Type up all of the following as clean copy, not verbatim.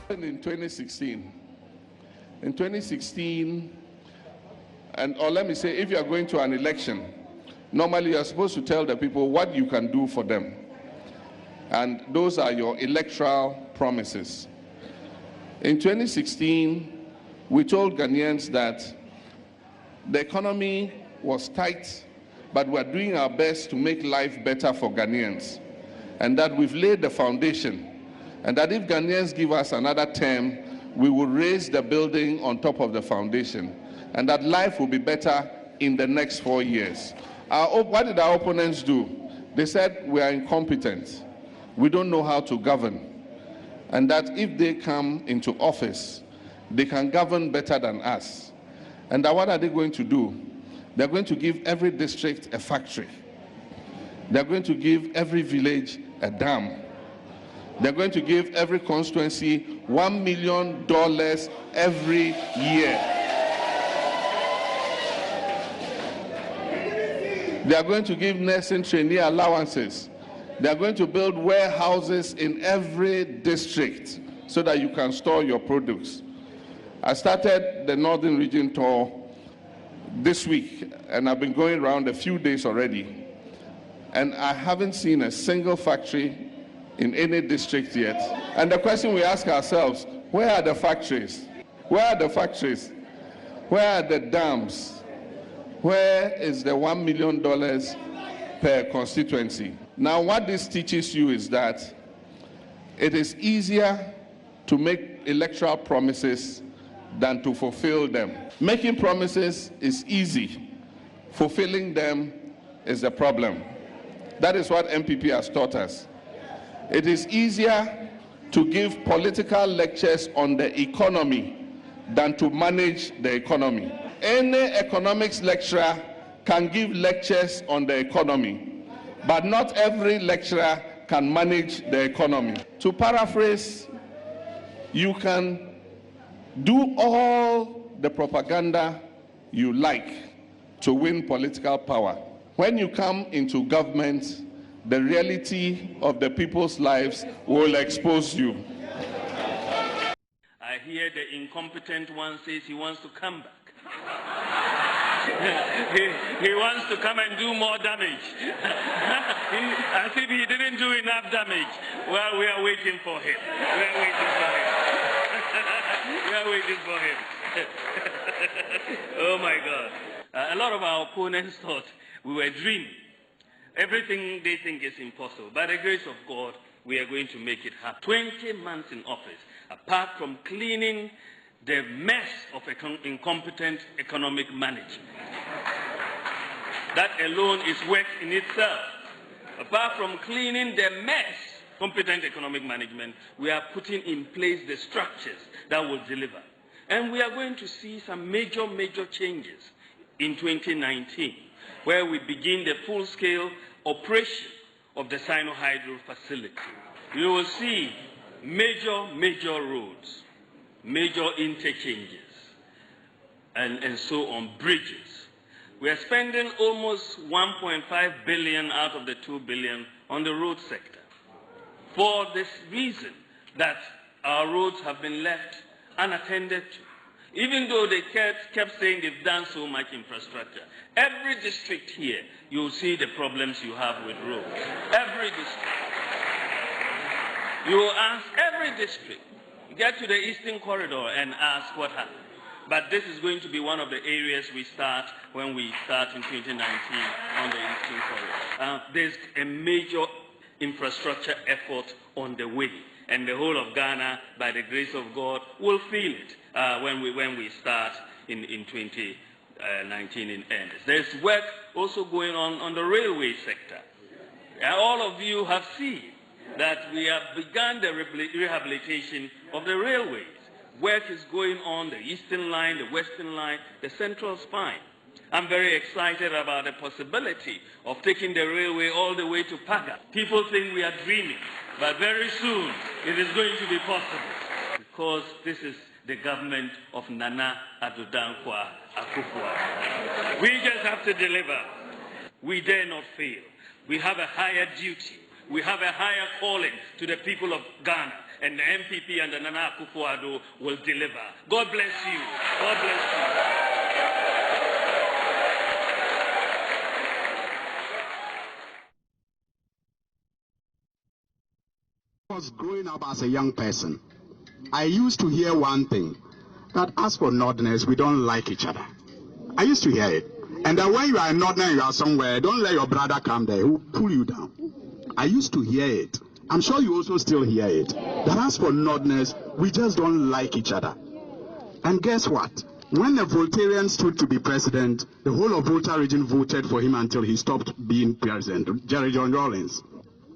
In 2016, or let me say, if you are going to an election, normally you are supposed to tell the people what you can do for them. And those are your electoral promises. In 2016, we told Ghanaians that the economy was tight, but we're doing our best to make life better for Ghanaians. And that we've laid the foundation. And that if Ghanaians give us another term, we will raise the building on top of the foundation. And that life will be better in the next 4 years. What did our opponents do? They said we are incompetent. We don't know how to govern. And that if they come into office, they can govern better than us. And that what are they going to do? They're going to give every district a factory. They're going to give every village a dam. They're going to give every constituency $1 million every year. They are going to give nursing trainee allowances. They are going to build warehouses in every district so that you can store your produce. I started the Northern Region tour this week, and I've been going around a few days already. And I haven't seen a single factory in any district yet. And the question we ask ourselves, where are the factories? Where are the factories? Where are the dams? Where is the $1 million per constituency? Now, what this teaches you is that it is easier to make electoral promises than to fulfill them. Making promises is easy. Fulfilling them is the problem. That is what MPP has taught us. It is easier to give political lectures on the economy than to manage the economy. Any economics lecturer can give lectures on the economy, but not every lecturer can manage the economy. To paraphrase, you can do all the propaganda you like to win political power. When you come into government, the reality of the people's lives will expose you. I hear the incompetent one says he wants to come back. he wants to come and do more damage. As if he didn't do enough damage. Well, we are waiting for him. We are waiting for him. We are waiting for him. Oh my God. A lot of our opponents thought we were dreaming. Everything they think is impossible. By the grace of God, we are going to make it happen. 20 months in office, apart from cleaning the mess of incompetent economic management. That alone is work in itself. Apart from cleaning the mess, competent economic management, we are putting in place the structures that will deliver. And we are going to see some major changes in 2019, where we begin the full-scale operation of the Sino-Hydro facility. You will see major roads, major interchanges, and so on, bridges. We are spending almost 1.5 billion out of the 2 billion on the road sector. For this reason that our roads have been left unattended to. Even though they kept saying they've done so much infrastructure. Every district here, you'll see the problems you have with roads. Every district. You will ask every district, get to the Eastern Corridor and ask what happened. But this is going to be one of the areas we start when we start in 2019 on the Eastern Corridor. There's a major infrastructure effort on the way. And the whole of Ghana, by the grace of God, will feel it when we start in 2019 in earnest. There's work also going on the railway sector. And all of you have seen that we have begun the rehabilitation of the railways. Work is going on, the Eastern Line, the Western Line, the Central Spine. I'm very excited about the possibility of taking the railway all the way to Paga. People think we are dreaming, but very soon it is going to be possible because this is the government of Nana Addo Dankwa Akufo-Addo. We just have to deliver. We dare not fail. We have a higher duty. We have a higher calling to the people of Ghana, and the MPP and the Nana Akufo-Addo will deliver. God bless you. God bless you. I was growing up as a young person, I used to hear one thing, that as for Northerners, we don't like each other. I used to hear it. And that when you are a Northerner, you are somewhere, don't let your brother come there, he will pull you down. I used to hear it. I'm sure you also still hear it. That as for Northerners, we just don't like each other. And guess what? When the Voltairean stood to be president, the whole of Volta region voted for him until he stopped being president, Jerry John Rawlings.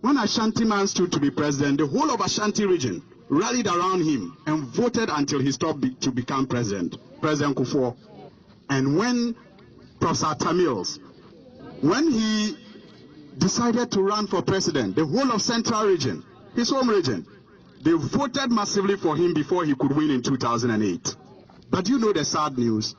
When Ashanti man stood to be president, the whole of Ashanti region rallied around him and voted until he stopped to become president, President Kufuor. And when Professor Tamils, when he decided to run for president, the whole of Central region, his home region, they voted massively for him before he could win in 2008. But you know the sad news?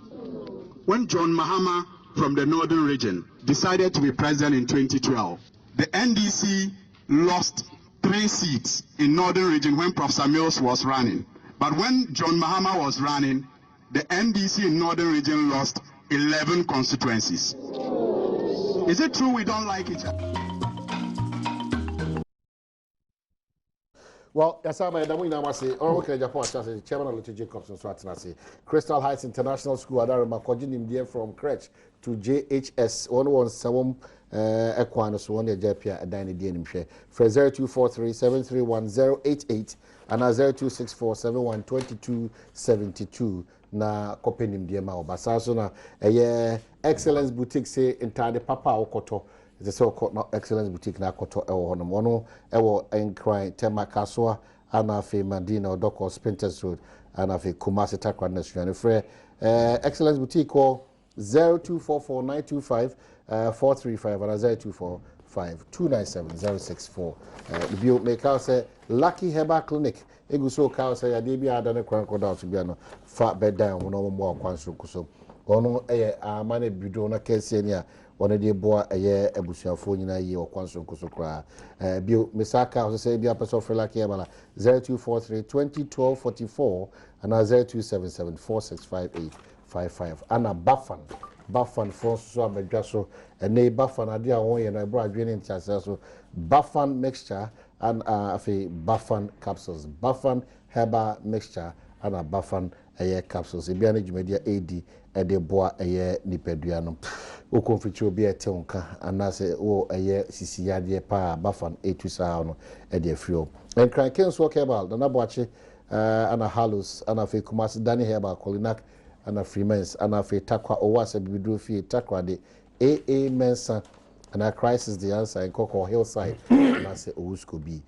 When John Mahama from the Northern region decided to be president in 2012, the NDC lost 3 seats in Northern region when Professor Mills was running. But when John Mahama was running, the NDC in Northern region lost 11 constituencies. Is it true we don't like each other? Well, that's how I know. Say, okay, Agyapong Chairman of Allotey Jacobson, so I say, Crystal Heights International School, Adarama, Kojin there from crèche to JHS 117 Equano, so one Japia, a dining DNM. For 0243 731 088 and 0264 71 2272 na kopenim die ma obasa so na Excellence Boutique say entire papa okoto. The so-called Excellence Boutique na koto ewo honom ono ewo enkran tema kaswa ana fe Madina odoko Spinters Road ana fe Kumasi Takra National free Excellence Boutique call 0244 435 and 0245 297 064 the bill make out say Lucky Herbal Clinic eguso ka say ya dey bi adane kran koda to bia no fa bed down no mo akwanso kuso ono amane bido na kese ni a one dey boa ebusuafo nyina yi okwanso kuso kra bio misaka so say bia person for Lucky Herbal 0243 2012 44 and 0277 465855 ana Bafan for so abedwaso ene Bafan ade a won ye no ebro adwene ntiase so Bafan mixture and Bafan capsules, Bafan herbal mixture and Bafan capsules. If you are a AD, a deboa a nipeduano, o confiture be a tonka, and I say, oh, a year Sicilia pa Bafan a to sound a dear fuel. And Crankens walk about the Nabachi and a Halus and a Kumasi Danny Herbal Colinak and a Freemans and a Takwa or was a Bidufi Takwa de A. Mensa. And our crisis the answer in Coco Hillside and I say could be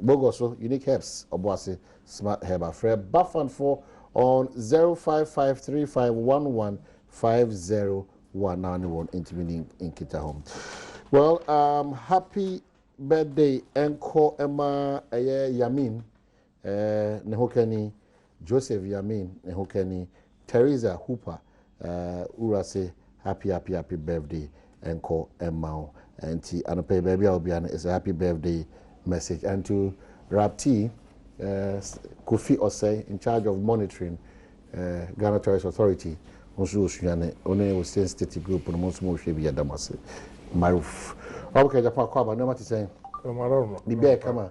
Bogoso unique herbs Obuasi smart herb Fred Buffan for on 055351150191 intervening in Kita home. Well, happy birthday Enko Emma Yamin Nehokeni Joseph Yamin Nehokeni Teresa Hooper Urase happy birthday Enko Emma and Anope baby Albion is a happy birthday message and to Rapti Kofi Osei in charge of monitoring Ghana Tourist Authority also Sunyane only was sensitive group on most more should be Adamase Maruf. Okay, Japan Kwaba no matter saying the bear come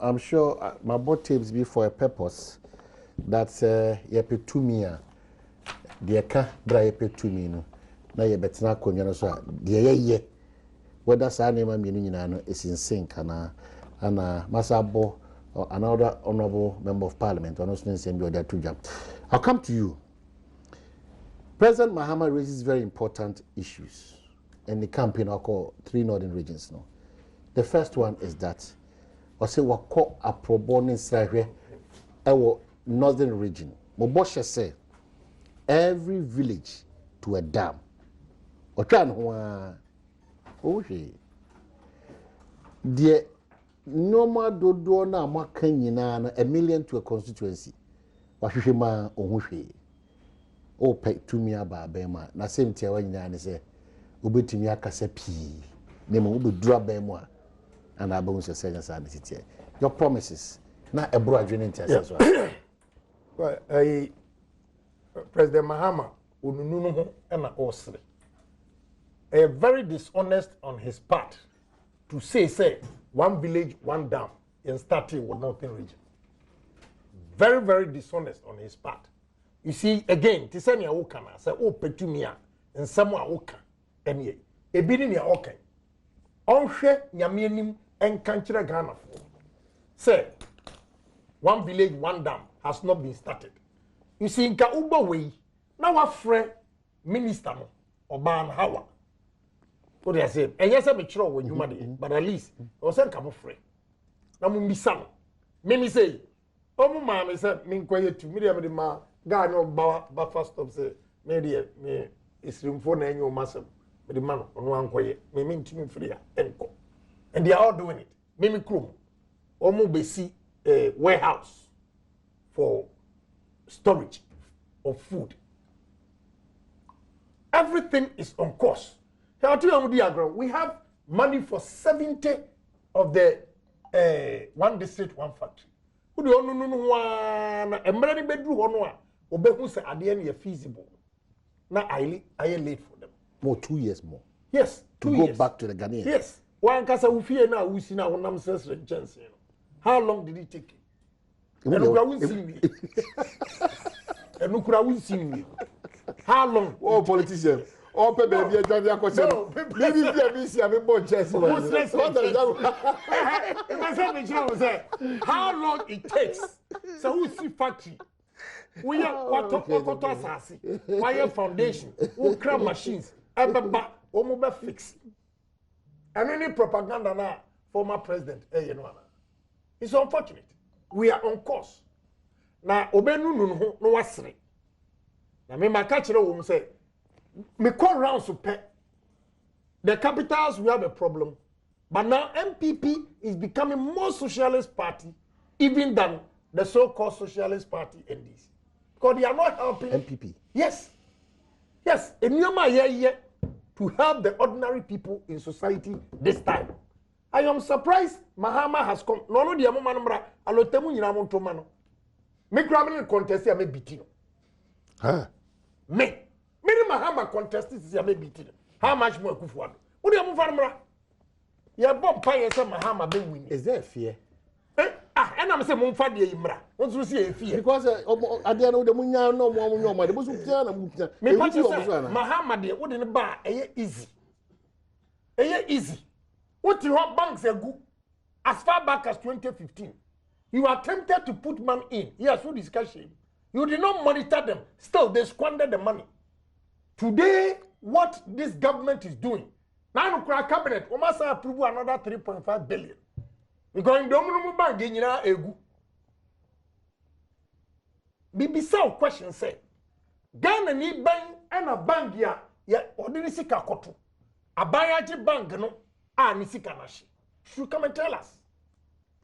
I'm sure my board tapes be for a purpose that's yepetumia the aka bra yepetumia no na ye betena konya no so de ye whether sa na ma mienu nyina no is in sync ana masabo another honorable member of parliament on Austin Assembly or Tuja. I'll come to you. President Mahama raises very important issues in the campaign I call 3 northern regions now. The first one is that I say what call a pro bono Israel our northern region. Mobosha say every village to a dam. Otan ho the normal dodo na maka nyina na 1 million to a constituency wahwehwe ma ohwehwe o pe tumi aba ma na same tia wa nyina ne se obetumi akasa pi ne mo obedura ba mu a ana ba hu se senya sa ne titie your promises. Na ebro adwene ntia as well. President Mahama onunu ho na osre. Very dishonest on his part to say one village, one dam in starting with Northern region. Very, very dishonest on his part. You see, again, Tisania Okana, say, oh, Petumia, and someone Oka, and ye, a bidding ya Oka. Onshe Yaminim and Kanchira Ghana. Say, one village, one dam has not been started. You see, in Kauba way, now a friend, minister, Oban Hawa. What I say, and yes, I'm a church when you money, but at least, I was a couple friend. Now, me son, me say, oh, mamma said, me quiet to me, the ma, God, no, buffer stop, say, me, it's room for any your master, but the man on one quiet, me mean to me free, and they are all doing it. Me crew, almost be see a warehouse for storage of food. Everything is on course. We have money for 70 of the one district, one factory. Who do you know one? A many bedroom or no? Obeku say at the end feasible. Now I late for them. More 2 years more. Yes, 2 years. Go back to the Ghanaians. Yes. One kasa we fear now we see now one nonsense chance. How long did it take? And who see me? How long? Oh, politicians. Oh, baby, you're trying to question. Maybe I'm born chess. How long it takes? So who see factory? We are what assassin. Wire foundation. Who cram machines? Mobile fix. And any propaganda now, former president, it's unfortunate. We are on course. Now, Obenu no wasre. Now, me my catcher will say, me call round to pet. The capitals we have a problem, but now MPP is becoming more socialist party, even than the so-called socialist party NDC, because they are not helping MPP. Yes, yes. To help the ordinary people in society this time. I am surprised Mahama has come. No, the Amomanambra, Alotemu Yinamontomano. Me grabbing contest here, me beating. Huh? Me Mahama contest is here, me beating. How much more Kufuado? What do you move on? You bomb pie, Mahama be win. Is there fear? And I'm saying, Mumfadi Imra. What's to see a fear? Because at the end of the Munya, no more, there was Mahama, they wouldn't buy easy. Easy. What you have banks are good as far back as 2015. You attempted to put money in. Yes, who discussion? You did not monitor them. Still, they squandered the money. Today, what this government is doing, now the cabinet, we must approve another 3.5 billion. Because in the bank, you know, egu. BBC question say, Ghana need bank and a bank ya ordinary sika koto. A bank bank no. Nisikanashi. Should come and tell us.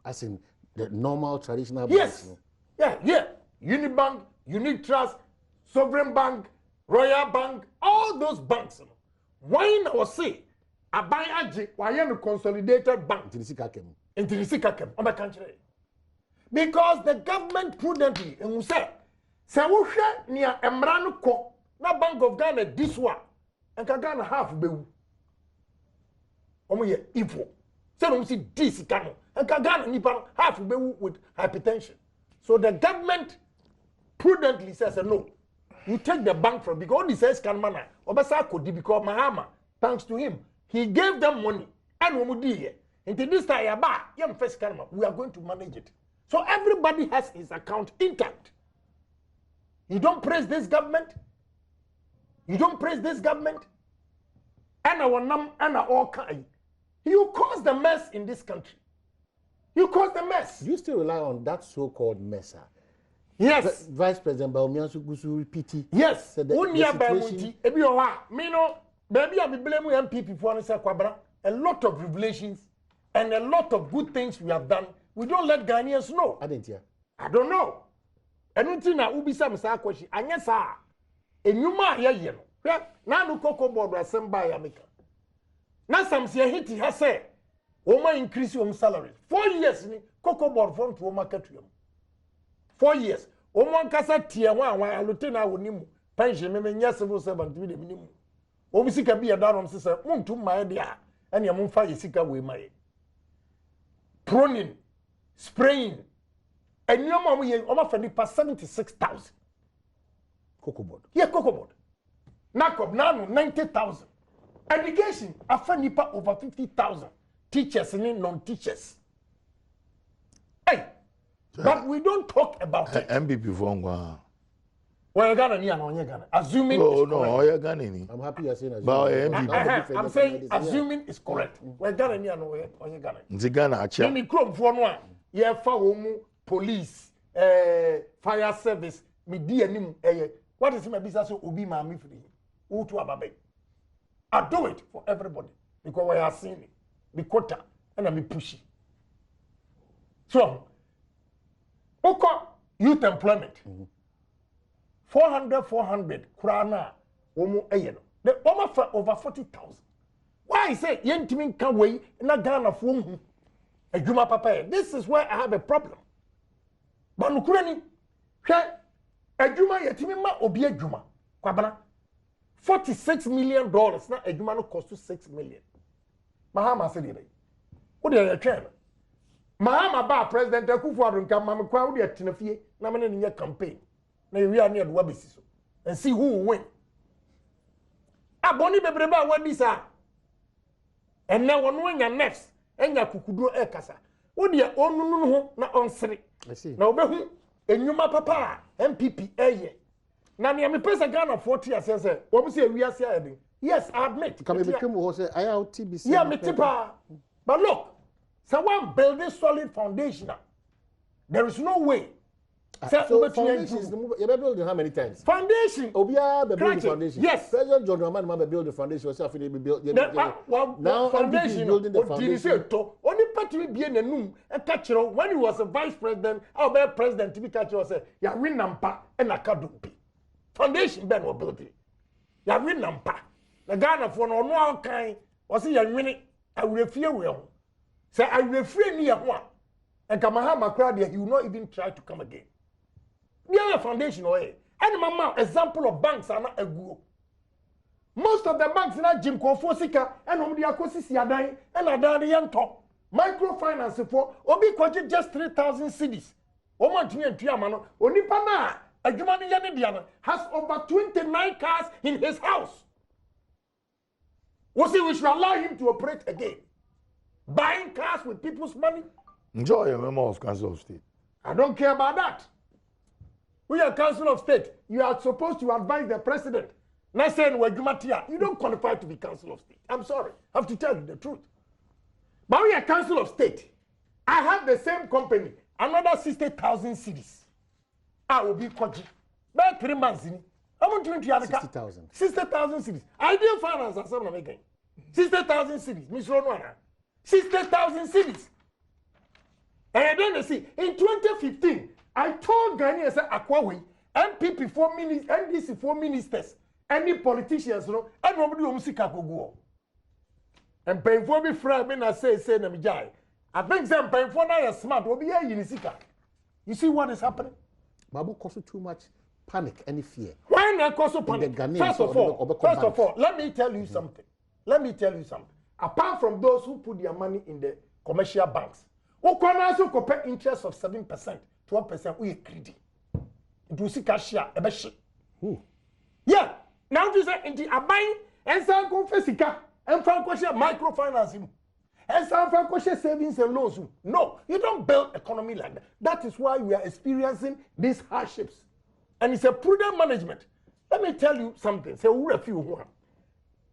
As in the normal traditional yes. banks. No? Yeah. Unibank, Unit Trust, Sovereign Bank, Royal Bank, all those banks. Why not say a bank why a consolidated bank? Intinisika on the country. Because the government prudently and we say we share near Emrano Ko, na Bank of Ghana this one, and Ghana half be. Evil. So we see this canon and Ghana nipa half be with hypertension. So the government prudently says no. You take the bank from because this says can man obasa could because Mahama, thanks to him, he gave them money and we did here. Until this time first we are going to manage it. So everybody has his account intact. You don't praise this government. You don't praise this government. And our num and our kind. You cause the mess in this country. You cause the mess. You still rely on that so-called mess. Yes. Vice President Baumiansu Gusu repeated. Yes. Baby, I be blaming MPP for a lot of revelations and a lot of good things we have done. We don't let Ghanaians know. I didn't hear. I don't know. And until now, Ubi Sam Sakwashi, and yes, sir. And you might hear now no cocoa board was sent by America. Now some say hit has said Oma increase your salary. 4 years ni cocoa board from to market you. 4 years. Oma kasa tier one Allotey na wonimu. Pension me nya civil servant with the minimum. Obi sika bi eda rom sese muntu ma dia ene am fa yesika we mai. Pruning, spraying. And your mom ye oma fa nipa 76,000. Cocoa board. Yeah, cocoa board. Nakop nanu 90,000. Education afa nipa over 50,000. Teachers and non-teachers. Hey, but we don't talk about it. MPP for Ngwa. Well, you Ghana, you Ghana. Assuming oh no, you Ghana. I'm happy you're saying I'm saying assuming it's correct. Well, Ghana, you Ghana. Nti Ghana acha. Let me come for one. Yeah, for police, fire service, media nim. What is my business? Obi mami free. Who to ababe? I do it for everybody because we are seeing it. Me quota and I'm pushy. So, okay, youth employment. 400 krana womu eyeno. The offer over 40,000. Why I say yentimin can way na Ghana for a juma papa. This is where I have a problem. But nukurani, a juma yetimin ma obi a juma. Kwabana $46 million. Na a juma no cost to 6 million. Mahama said it. Who they are trying? Mahama ba President Akufo-Addo nka mama kwa who they tenafie na mane ne campaign. Na we are near the wabisi so and see who will win. Aboni bebreba wadi sa. And now one win your next enya kukuduro ekasa. Who they onu ho na onsere. I see. Na obehu enyuma papa MPP eye. Na me pesa Ghana 40 years say wo say we are say yes, I admit. Can we become who say ILTBC? Yeah, me tipa. But look, someone building solid foundation. There is no way. So foundation is the move. You building how many times? Foundation. Obia be building foundation. Yes. President John Dramani be build the foundation. Yourself they be build. Now foundation building the foundation. Only party will be in the room and catch you when he was a vice president. Our be president to be catch you say ya win nampa and akadumpi. Foundation ben will build it. Ya win nampa. The Ghana for no more kind was he a minute. I will fear well. Say I will free near one. And Kamahama crowd he will not even try to come again. The other foundation way. And mama example of banks are not a good. Most of the banks in Jim Kofosika and on the Akosi Siadai and Adani Yanto. Microfinance for Obi Kwaji just 3,000 cities. Omantini and Tiamano, Onipana, a Jumani Yanidiana has over 29 cars in his house. We should allow him to operate again. Buying cars with people's money. Enjoy a member of Council of State. I don't care about that. We are Council of State. You are supposed to advise the president. Not saying we're Jumatia. You don't qualify to be Council of State. I'm sorry. I have to tell you the truth. But we are Council of State. I have the same company. Another 60,000 cities. I will be Koji. About 3 months in. I want to 60,000. 60,000 cities. Ideal finance as I'm making. 60,000 cities. Miss Ronwana. 60,000 cities. And then you see, in 2015, I told Ghanaians that Akwawi, MPP 4 ministers, NDC 4 ministers, any politicians, you know, and nobody will see Kakogo. And paying for me, friend, when I say, Namijai. I think some paying for now smart will be here in Sika. You see what is happening? Babu cause too much panic, any fear. Why not cause panic? First of all, let me tell you something. Let me tell you something. Apart from those who put their money in the commercial banks, who can also compare interest of 7%, 12%, we are greedy. It will see cashier, a best. Yeah. Now this is in the buying and some confessica and Francosia microfinancing. And some Francosia savings and loans. No, you don't build economy like that. That is why we are experiencing these hardships. And it's a prudent management. Let me tell you something. Say, who a few one.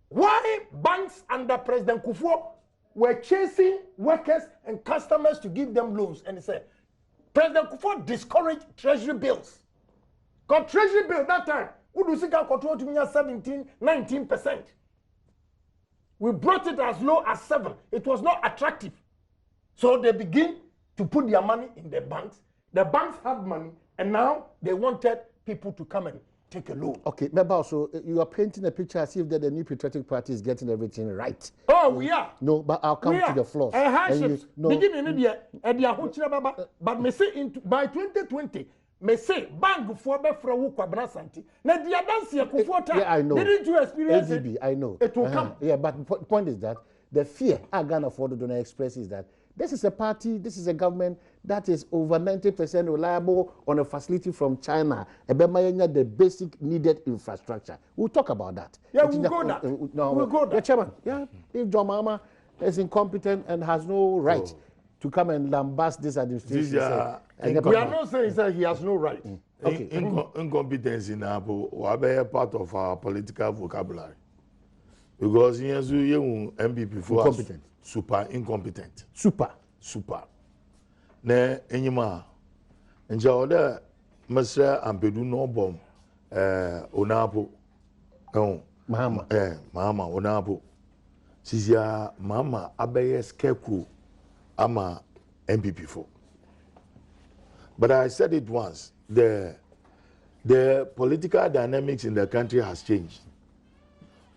Why banks under President Kufuor were chasing workers and customers to give them loans? And he said, President Kufuor discouraged treasury bills. Because treasury bill that time, Udusika control to me 17, 19%. We brought it as low as 7. It was not attractive. So they begin to put their money in the banks. The banks had money, and now they wanted people to come and take a loan. Okay, but also you are painting a picture as if that the new patriotic party is getting everything right. Oh, we are. No, but I'll come to the flaws. Hardships. No. Beginning in the but me say by 2020, me say bang for be for who kwabra santi. Na dia dance ya kufota. Yeah, I know. Didn't you experience ADB, I know. It will come. Yeah, but point is that the fear I Ghana for the donor express is that this is a party, this is a government that is over 90% reliable on a facility from China. The basic needed infrastructure. We'll talk about that. Yeah, we'll go that. We'll go that. Yeah, Chairman. Yeah, if John Mahama is incompetent and has no right to come and lambast this administration, we are not saying that he has no right. Okay. Incompetence in Abu are part of our political vocabulary. Because he has MPP for incompetent. Super incompetent. Super. Ne enyima nja oda masra ampedu no bom onapo Mahama onapo sisia mama abeye scarecrow ama MPP for. But I said it once, the political dynamics in the country has changed.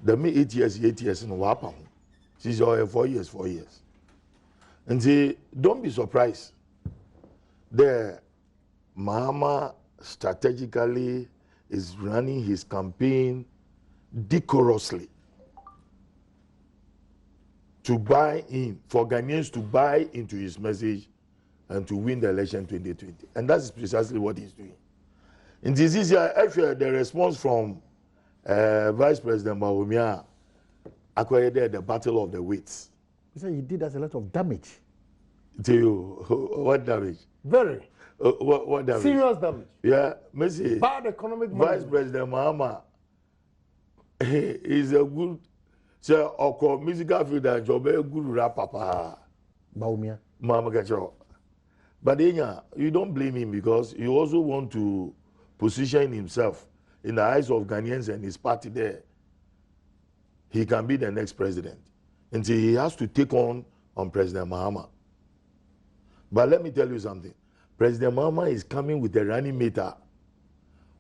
The me 8 years in Wapam. She's 4 years. And say, don't be surprised. The Mahama strategically is running his campaign decorously to buy in, for Ghanaians to buy into his message and to win the election 2020. And that's precisely what he's doing. And this is actually the response from Vice President Badwam acquired the battle of the wits. He said he did us a lot of damage. To you, what damage? Very. What damage? Serious damage. Yeah, Messi. Bad economic Vice President Mahama is a good, so our musical field and job a good rapper. Baumia. Mama Gacho. But you don't blame him because he also want to position himself in the eyes of Ghanaians and his party there. He can be the next president. And so he has to take on President Mahama. But let me tell you something. President Mahama is coming with a running mate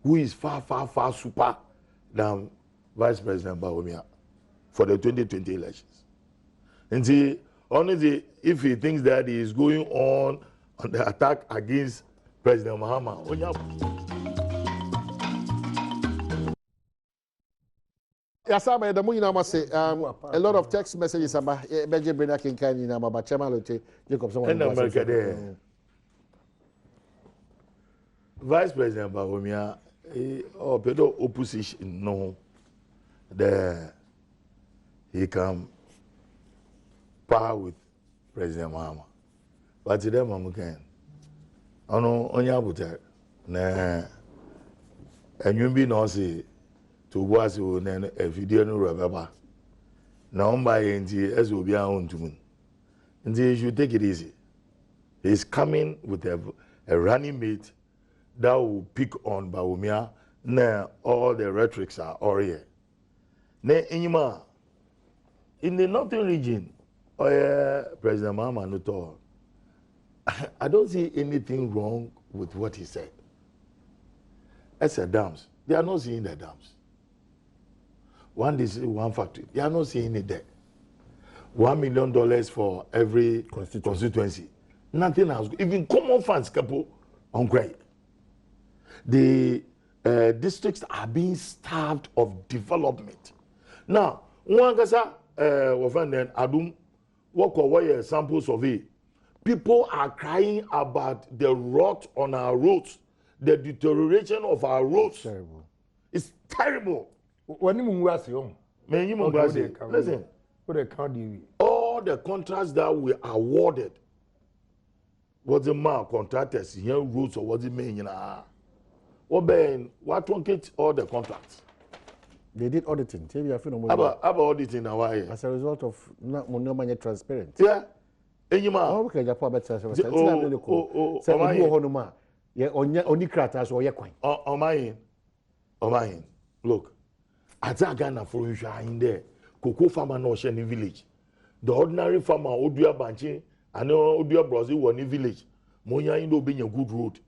who is far super than Vice President Badwam for the 2020 elections. And see, honestly, if he thinks that he is going on the attack against President Mahama, Yes, I'm the moon. I say a lot of text messages about Benjamin Akinkan in about Chairman Allotey, Jacobson. In America, there, Vice President Badwam, or pedo opposition, no, there he can par with President Mahama. But today, Mamukan, I know on your butter, and you be no say. To was a video no rubber. Now by as will be our own to moon. And you should take it easy. He's coming with a running mate that will pick on Badwam. Now all the rhetorics are all here. Now in the northern region, President Mahama no talk. I don't see anything wrong with what he said. As a dams, they are not seeing the dams. One district, one factory. They are not seeing it there. $1 million for every constituency. Nothing else. Even common funds, couple on great. The districts are being starved of development. Now, one gasa, Adom, work away a sample survey. People are crying about the rot on our roads, the deterioration of our roads. Terrible. It's terrible. When you listen, all the contracts that we awarded, was the mark contractors here roads or was it mean? What won't get all the contracts? They did auditing. About auditing now. As a result of not money transparent. Yeah. Oh, okay, Agyapong better. Look. Ghana for you in there. Cocoa farmer no share in village. The ordinary farmer Odua Banchi and Odua Brazil one in village. Monya Indo being a good road.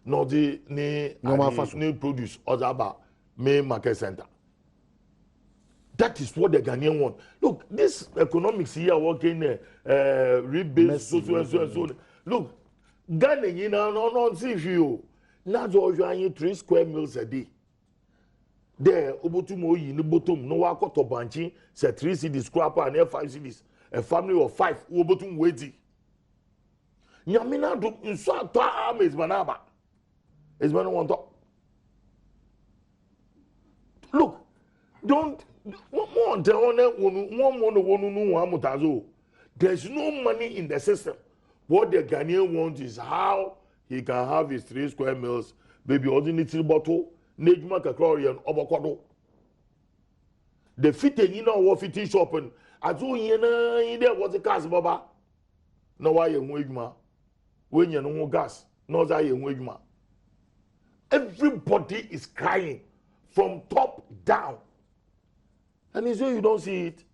No the new produce Ozaba main market center. That is what the Ghanaian want. Look, this economics here working rebate, so. Look, Ghana, you know, no, see you. Now, you are 3 square meals a day. There, Obotumo in the bottom, no wako to banchi, say 3 cities, scrapper, and 5 cities. A family of 5, Obotum waiting. Yamina do in so arm is manaba. Is man want to. Look, don't. There's no money in the system. What the Ghanaian wants is how he can have his 3 square meals, baby ordinary bottle, Nejma Kakorian, Obokodo. The fitting in our fitting shop and as in there was a gas baba. No, I am Wigma. When you know gas, no, I am Wigma. Everybody is crying from top down. And so you don't see it.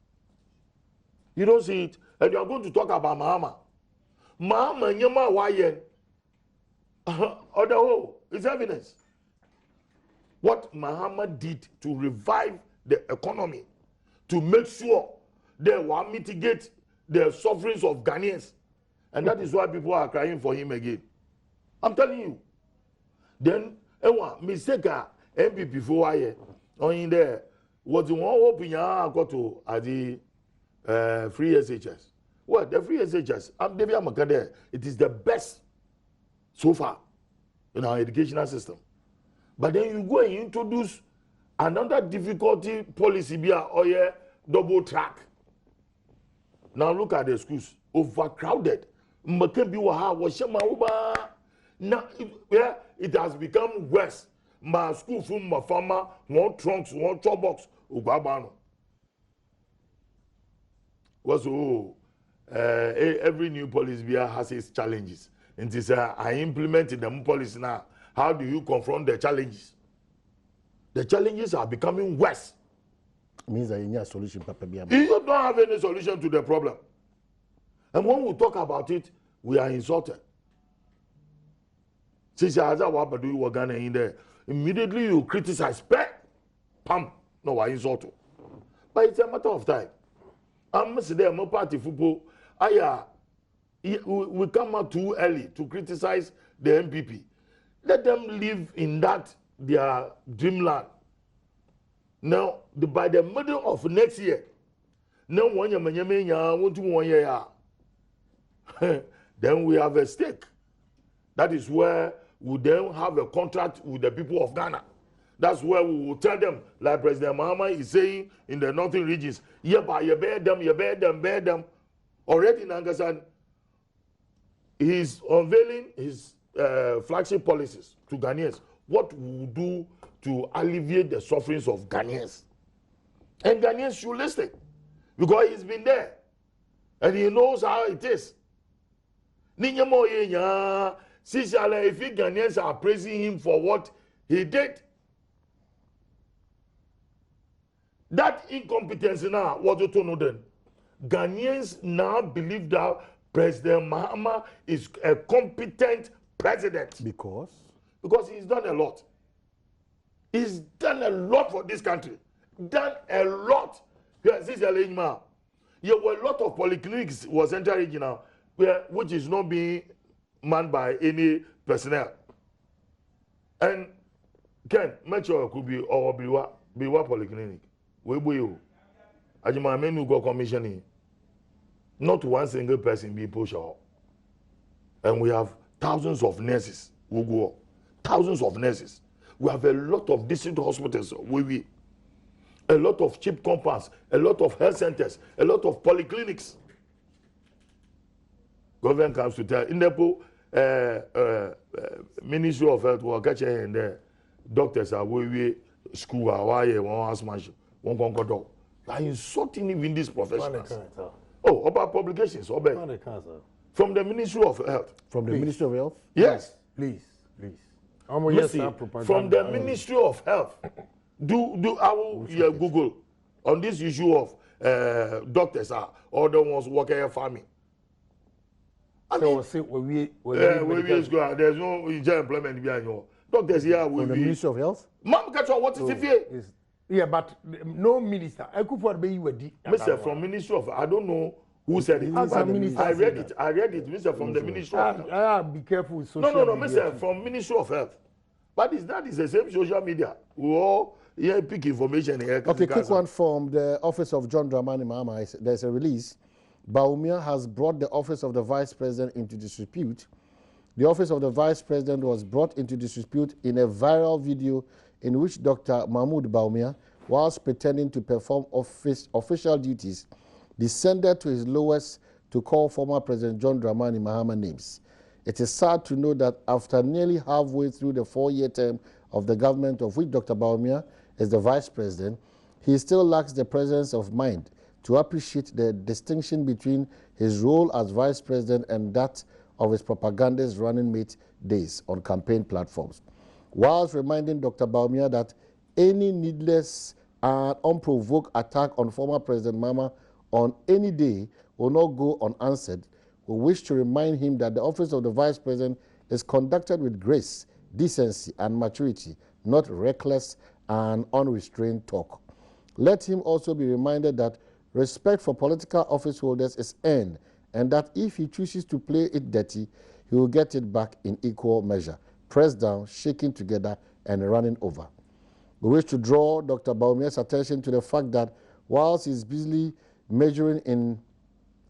You don't see it. And you are going to talk about Mahama. Mahama, Nyama Wayen. Other whole, it's evidence. What Mahama did to revive the economy, to make sure they will mitigate the sufferings of Ghanaians. And that is why people are crying for him again. I'm telling you. Then, mistake MPP for why on in there. What the one open I got to at the free SHS. Well, the free SHS, I'm David Amakade. It is the best so far in our educational system. But then you go and introduce another difficulty policy or double track. Now look at the schools, overcrowded. Now it has become worse. My school from my farmer, 1 trunks, 1 chop box, Ubabano. Was every new policy has its challenges. And it is I implemented the policy now. How do you confront the challenges? The challenges are becoming worse. It means that you need a solution, Papa. You don't have any solution to the problem. And when we talk about it, we are insulted. Since you were Ghana in there, immediately you criticize, pam, no, I insult you. But it's a matter of time. I'm there, my party football. We come out too early to criticize the MPP. Let them live in that their dreamland. Now, by the middle of next year, now then we have a stake. That is where we then have a contract with the people of Ghana. That's where we will tell them, like President Mahama is saying in the northern regions, you bear them. Already in Angasan, he's unveiling his flagship policies to Ghanaians. What we will do to alleviate the sufferings of Ghanaians. And Ghanaians should listen, because he's been there. And he knows how it is. If Ghanaians are praising him for what he did, that incompetence now, what you told them, Ghanaians now believe that President Mahama is a competent president. Because he's done a lot. He's done a lot for this country. Done a lot. There were a lot of polyclinics was central regional, which is not being manned by any personnel. And Ken, Metro could be or Biwa Polyclinic. We will. Ajima menu go commissioning. Not one single person be pushed out. And we have thousands of nurses who go. Thousands of nurses. We have a lot of district hospitals. A lot of cheap compounds, a lot of health centers, a lot of polyclinics. Government comes to tell Indepo Ministry of Health will catch and the doctors are school one concord. Are insulting even these professionals. Oh, about publications, from the Ministry of Health. From the Ministry of Health? Yes. Please. From the Ministry of Health. Do I will Google on this issue of doctors are all the ones working at farming. I mean, there's no employment behind you. doctors here will From the be. Ministry of Health? Ma'am, catch what is it? Yeah, but no minister. I could for be wedi. Mr. From Ministry of, I don't know who said it. As a minister, I read it. Mr. From the Ministry of Health. Be careful with social No, media. Mr. From Ministry of Health. But that is the same social media. We all here pick information here. Okay, quick one from the office of John Dramani Mahama. There's a release. Bawumia has brought the office of the vice president into disrepute. The office of the vice president was brought into disrepute in a viral video in which Dr. Mahmoud Bawumia, whilst pretending to perform official duties, descended to his lowest to call former President John Dramani Mahama names. It is sad to know that after nearly halfway through the 4-year term of the government of which Dr. Bawumia is the vice president, he still lacks the presence of mind to appreciate the distinction between his role as vice president and that of his propagandist running mate days on campaign platforms, whilst reminding Dr. Bawumia that any needless and unprovoked attack on former President Mahama on any day will not go unanswered. We wish to remind him that the office of the vice president is conducted with grace, decency, and maturity, not reckless and unrestrained talk. Let him also be reminded that respect for political office holders is earned, and that if he chooses to play it dirty, he will get it back in equal measure, pressed down, shaking together, and running over. We wish to draw Dr. Bawumia's attention to the fact that whilst he's busily measuring in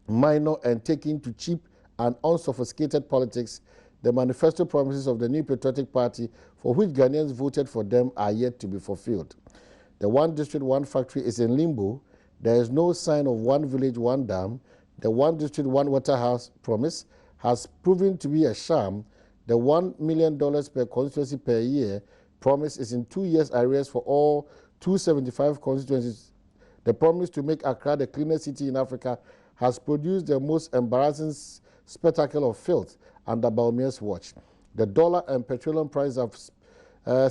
minor and taking to cheap and unsophisticated politics, the manifesto promises of the new patriotic party for which Ghanaians voted for them are yet to be fulfilled. The one district, one factory is in limbo. There is no sign of one village, one dam. The one district, one waterhouse promise has proven to be a sham. The $1 million per constituency per year promise is in 2 years arrears for all 275 constituencies. The promise to make Accra the cleanest city in Africa has produced the most embarrassing spectacle of filth under Bawumia's watch. The dollar and petroleum prices have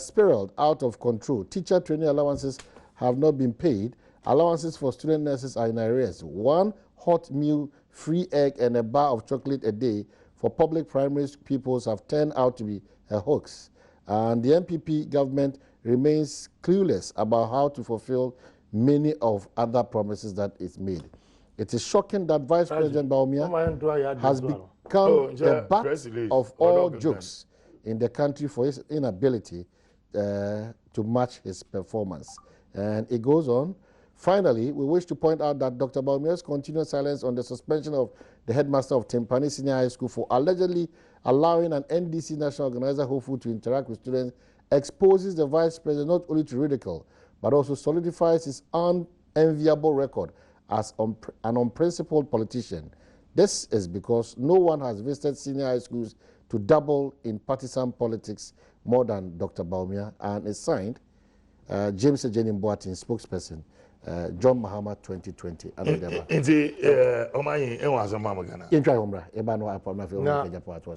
spiraled out of control. Teacher training allowances have not been paid. Allowances for student nurses are in arrears. One hot meal, free egg, and a bar of chocolate a day for public primary pupils have turned out to be a hoax. And the NPP government remains clueless about how to fulfill many of other promises that it's made. It is shocking that Vice President Bawumia has become the butt of all jokes in the country for his inability to match his performance. And it goes on. Finally, we wish to point out that Dr. Bawumia's continued silence on the suspension of the headmaster of Tempani Senior High School for allegedly allowing an NDC national organizer hopeful to interact with students exposes the vice president not only to ridicule, but also solidifies his unenviable record as an unprincipled politician. This is because no one has visited senior high schools to dabble in partisan politics more than Dr. Bawumia, and is signed James Ejenim Boateng, spokesperson, John Mahama 2020. Inti omayi enwa asama magana. Intwa homra eba no apam fe o Agyapong atwa.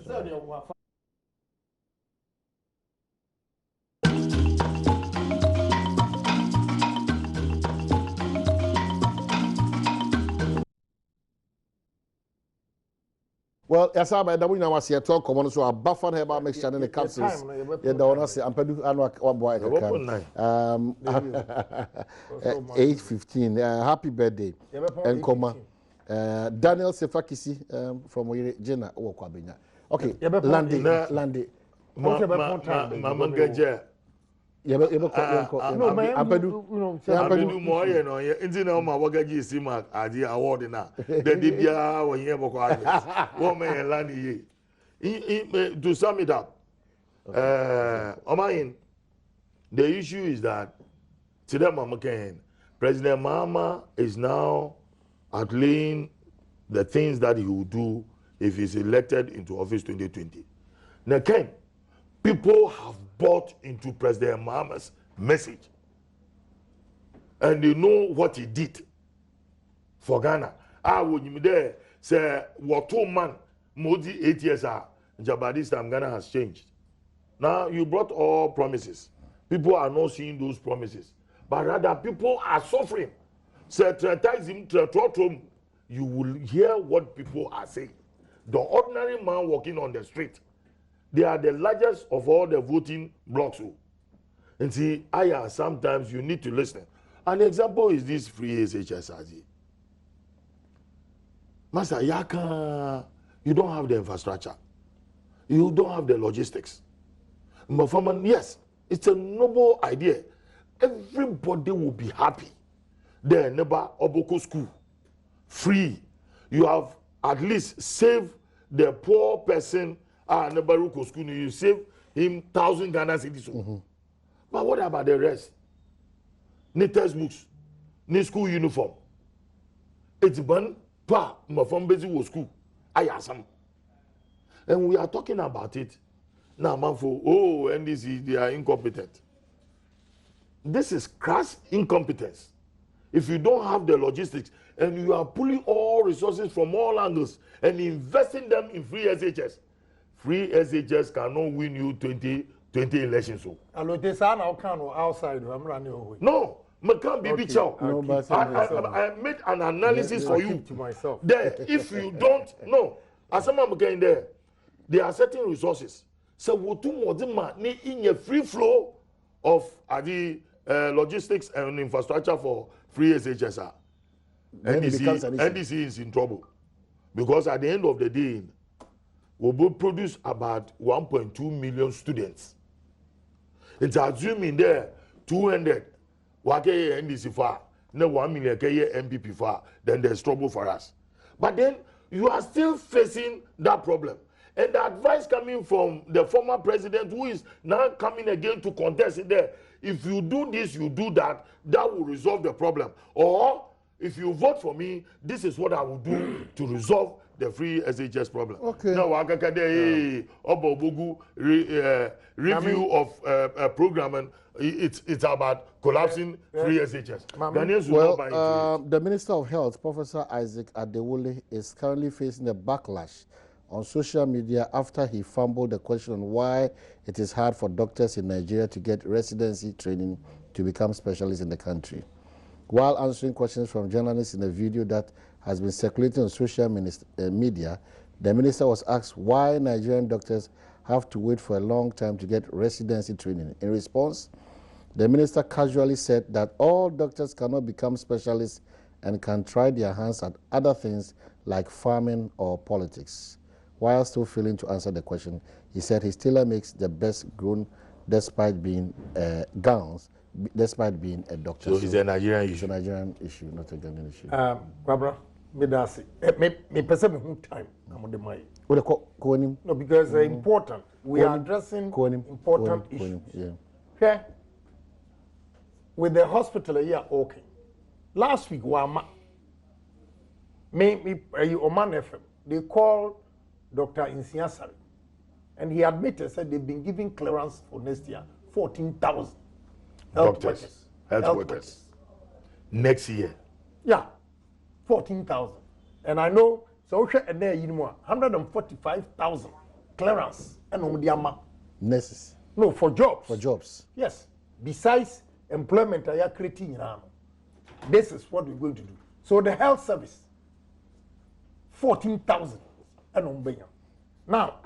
Well, yes, I know we now see a talk common so a buffer herbal mixture in the capsules. Yeah, the one I say, I'm pretty one boy. 8:15. Happy birthday. And comma. Daniel Sefakisi from Jenna Okwabenya. Okay, Landy. Mama Gaja. I'm more, you know, in the my wagaji simak idea award now. The Dibia when you have woman and landy. To sum it up, Omain, the issue is that today, Mama Ken, President Mahama is now outlaying the things that he will do if he's elected into office 2020. Now, Ken, people have bought into President Mahama's message. And they know what he did for Ghana. When you there say, what 2 man, Modi 8 years are, this time Ghana has changed. Now you brought all promises. People are not seeing those promises. But rather people are suffering. Say, you will hear what people are saying. The ordinary man walking on the street They are the largest of all the voting blocks. And see, sometimes you need to listen. An example is this free SHS. Master, you don't have the infrastructure. You don't have the logistics. But yes, it's a noble idea. Everybody will be happy. The neighbor Oboko school, free. You have at least saved the poor person Nebaruko school. You save him 1,000 Ghana cedis. But what about the rest? Need textbooks, need school uniform. It's ban pa from basic school. Some. And we are talking about it now, man. For NDC, they are incompetent. This is crass incompetence. If you don't have the logistics and you are pulling all resources from all angles and investing them in free SHS cannot win you 20 elections. So. Outside, I'm running away. No, McCann Bibi Chow. I made an analysis for you. To myself. There, if you don't know, as I'm in there are certain resources. So what in a free flow of the logistics and infrastructure for free SHS. NDC is in trouble because at the end of the day, we will produce about 1.2 million students. It's assuming there 200 NDC for, no 1 million MPP for, then there's trouble for us. But then you are still facing that problem. And the advice coming from the former president who is now coming again to contest it there, if you do this, you do that, that will resolve the problem. Or if you vote for me, this is what I will do to resolve the free SHS problem. Okay. Now, review of programming, it's about collapsing free SHS. Ghanaians will not buy into it. The Minister of Health, Professor Isaac Adewole, is currently facing a backlash on social media after he fumbled the question on why it is hard for doctors in Nigeria to get residency training to become specialists in the country. While answering questions from journalists in a video that has been circulating on social media, the minister was asked why Nigerian doctors have to wait for a long time to get residency training. In response, the minister casually said that all doctors cannot become specialists and can try their hands at other things like farming or politics. While still failing to answer the question, he said his tailor makes the best grown despite being gowns, despite being a doctor. So it's a Nigerian issue. It's a Nigerian issue, not a Ghanaian issue. Barbara, me person who time. I'm on the mic. No, because they're important. We are addressing important issues. Yeah. Okay. With the hospital here, okay. Last week, Oman FM, they called Dr. Insiasari, and he admitted, said they've been giving clearance for next year 14,000 health workers. Next year. Yeah, 14,000. And I know, so 145,000 clearance and nurses. No, for jobs. For jobs. Yes. Besides employment, I are creating now. This is what we're going to do. So the health service, 14,000. Now,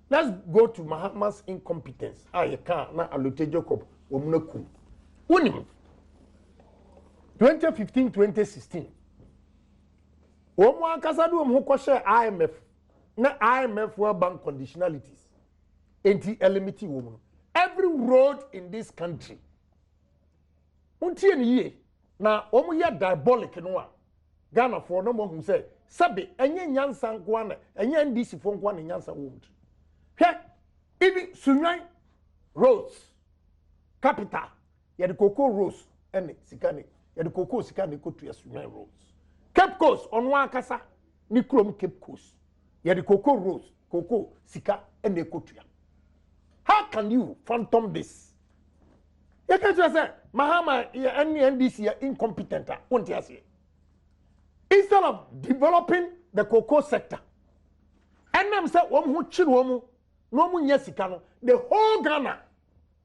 let's go to Mahatma's incompetence. You can't now Allotey Jacob. 2015, 2016. IMF. Na IMF World Bank conditionalities. Anti-LMT woman. Every road in this country. Now, diabolic no Ghana for no more who say, Sabi, enye nyansa nkwana, enye NDC for nkwana nyansa won't. Even Sunai roads, capital, the cocoa roads, and Sikani, the cocoa Sikani go to Sunai roads. Cape Coast on Wakasa, Nikrom Cape Coast, the cocoa roads, cocoa, Sika, and the Kotria. How can you phantom this? You can't just say, Mahama, any NDC are incompetent, won't you say? Instead of developing the cocoa sector, and them say, the whole Ghana,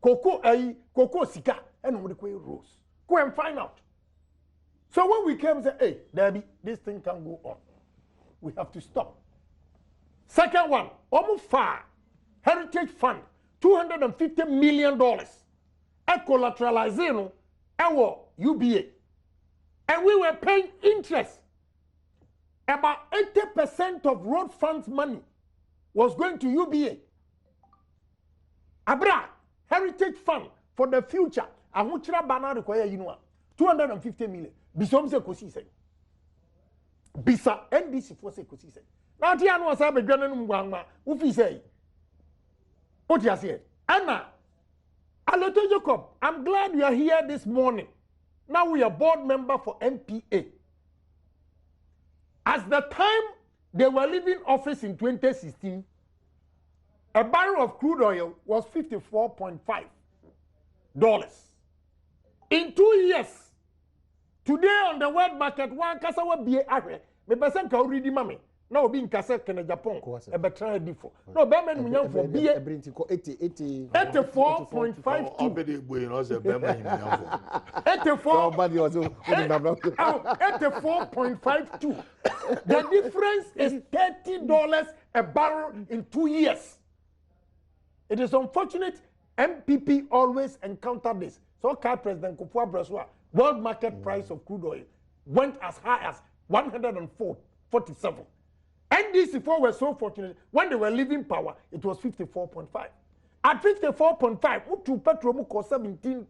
cocoa sika, and rose. Go and find out. So when we came and say, hey, Debbie, this thing can go on. We have to stop. Second one, far heritage fund $250 million collateralizing our UBA, and we were paying interest. About 80% of road funds money was going to UBA. Abra, heritage fund for the future. Ahuchira bana require you know 250 million. Bisom se kosi say. Bisa NDC for se kosi say. Now tia no sa be dwane no ngwangwa. Wo fi say. What you say? Anna Allotey Jacob, I'm glad you are here this morning. Now we are board member for MPA. As the time they were leaving office in 2016, a barrel of crude oil was $54.5. In 2 years, today on the world market, one kasa will be a me person ka already mami. Now being kasa kena Japan, a better before. No, Berman Munyan for be 84.52. 84.52. The difference is $30 a barrel in 2 years. It is unfortunate MPP always encounter this. So, President Kufuor Braswa, world market price of crude oil went as high as 104.47. NDC4 were so fortunate when they were leaving power, it was 54.5. At 54.5, Mutu Petro Muko 17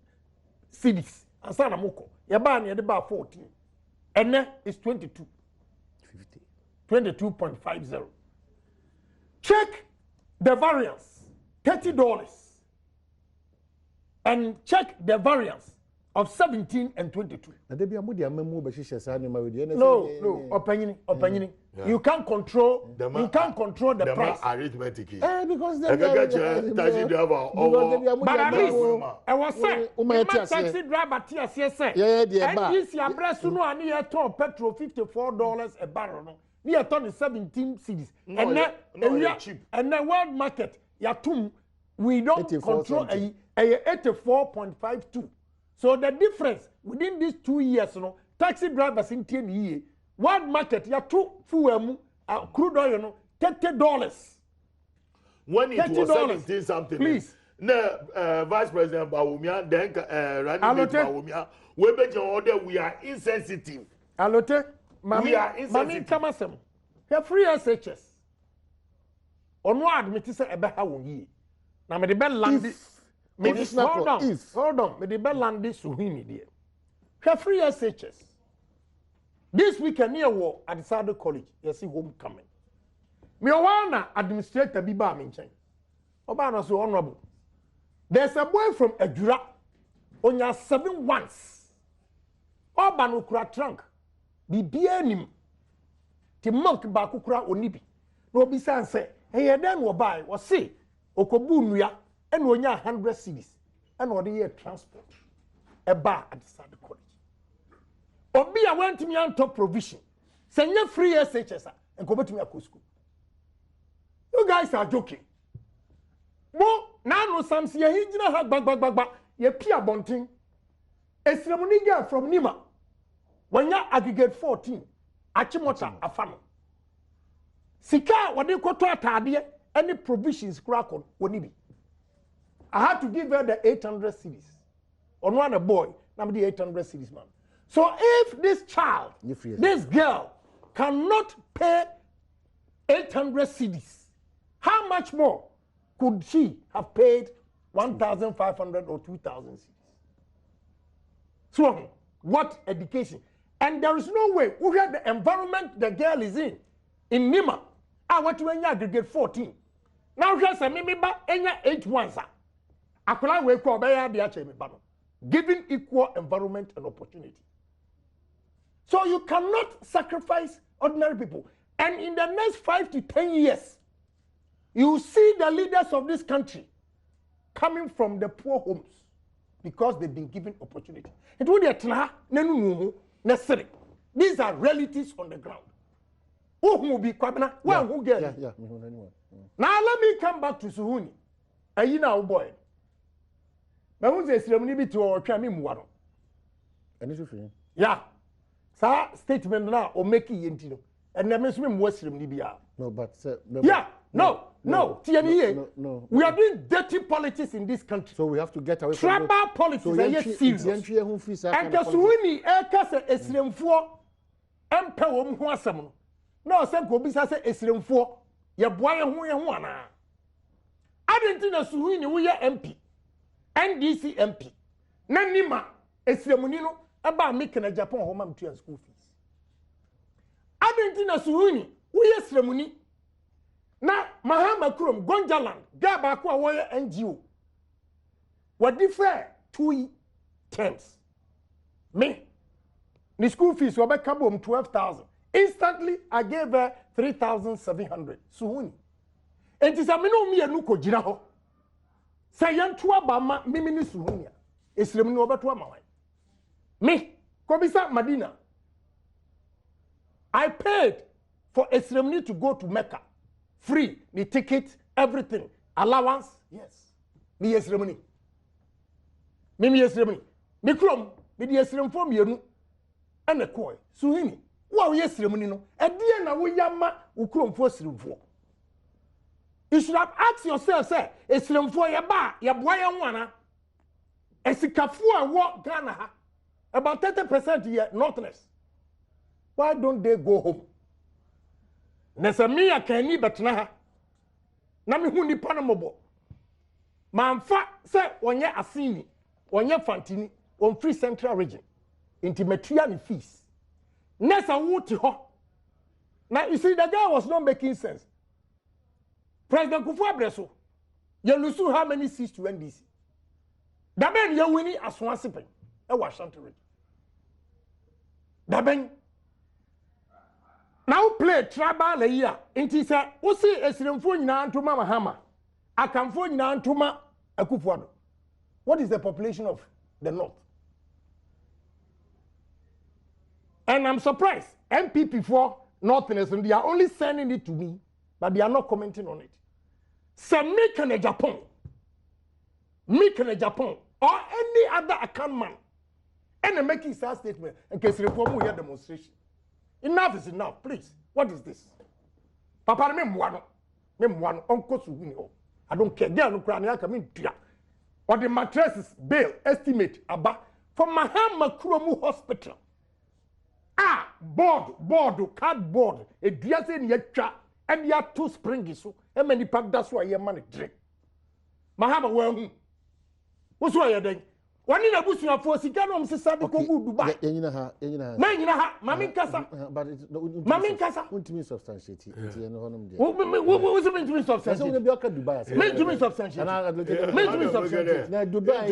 cities. And Sana Muko, Yabani Yadeba 14. And then it's 22. 22.50. Check the variance, $30. And check the variance of 17 and 22. No, opinion. You can't control the price. Arithmetic. Because but at least I was saying, taxi driver TSS. And this year, Brasuno and near ton petrol $54 a barrel. Near ton is 17 cities. And the world market, Yatum, we don't control a 84.52. So the difference within these 2 years, taxi drivers in 10 years, world market, ya two fuel crude oil, $30. When it was 17 something, please. Vice President Bawumia, then running Bawumia, we are insensitive. Allotey, we are insensitive. You free SHS. On what admit is a better one. Now, me the bell land. Hold on. Me the bell land this Suhini dear. You free SHS. This weekend near war at the Sado College, you see homecoming. Me wana administrator Biba Minchen. Obana so honorable. There's a boy from Ejura on your 7 once. Obano kura trunk. Bibia nim. Ti monk ba kukura onibi. No bisa say, hey then wo buy, was see, okobu nuya, and wonya 100 cities, and what year transport. A bar at the Sado College. Obi I went to me on top provision. Send you free SHS and go back to me at school. You guys are joking. Bo now no some see he didn't have bag. Ye Pia Bonting. A ceremony girl from Nima. When you aggregate 14, Achimota Afano. Sika what they call to any provisions crack on Wonibi. I had to give her the 800 cities. On one a boy, now the 800 cities man. So if this child, this girl, cannot pay 800 cedis, how much more could she have paid 1,500 or 2,000 cedis? So what education? And there is no way. We have the environment the girl is in Nima. I want to aggregate 14. Now just a mimiba enya 8 ones. Akola we ko obeya de ache me ba no. Giving equal environment and opportunity. So you cannot sacrifice ordinary people. And in the next 5 to 10 years, you see the leaders of this country coming from the poor homes because they've been given opportunity. It would be necessary. These are realities on the ground. Who will be Kwabena? Well, who get it? Now let me come back to Suhuni. And you know, boy. Now who's a ceremony to our Chami Muaro? Yeah. Sa statement now or make it into and the Muslim Western Libya. No, but yeah, no. No. No. We are doing dirty politics in this country. So we have to get away from tribal politics. So are yet serious. And Kasuini, Ekasa, Esrimfo, Emperor Mwasam. No, Sam Kobisa say Esrimfo, your boy and Huana. Argentina Suini, we are MP, NDC MP. Nanima, Esremunino, about making a Japan home to school fees. Argentina Suini, we are Sremuni. Na Mahama Krum, Gonjaland, Gabakwa Waya NGO. What differ 2 terms? Me. The school fees were back 12,000. Instantly, I gave her 3,700. Suhuni. And it's a mino me a nuko jinaho. Sayan tua bama mimini suhunia. Esremuni over tua mawai. Me. Kobisa Madina. I paid for Esremuni to go to Mecca. Free, the ticket, everything. Allowance, yes. Me Esremuni. Me Esremuni. Me krom, me Esremfo mienu. And a koi. Suhini. Wow, Esremuni no. A dear na we yama ukrom for Esremfo. You should have asked yourself, say, Esremfo ya ba, ya boya wana. Esikafu a walk Ghana. About 30% here, northness. Why don't they go home? Nesa miya kani betna na me hu nipa no mobo manfa se onye asini onye fantini on free central region intimatua ni fees nesa wuti ho. Now you see the guy was not making sense. President Kufu Abreso you lose how many seats to NDC da ben you wini aswansipen e wa Ashanti region da ben. Now play tribal a year. Inti say, "Usi Esremfo nyina ntoma Mahama, Akamfo nyina ntoma Akufo-Addo." What is the population of the north? And I'm surprised. MPP for Northerners, and they are only sending it to me, but they are not commenting on it. So make in Japan, or any other account man, and making such statement, and case reform we hear demonstration. Enough is enough, please. What is this? Papa, me mwano, Uncle Suhini. I don't care. They are no crying. I come in. Or the mattresses bail estimate about from Mahama Kuromu Hospital. Cardboard. A dress in your trap, and you have 2 springs. So, and many pack that's why your money drink. Mahama, well, what's why you're doing? One in a bush of 4 cigarettes, Mrs. Dubai. Mammy Casa. But Mammy Casa. Won't mean substantiate. What's the mean to me substantiate? Mean to me substantiate. Mean to me substantiate. Dubai.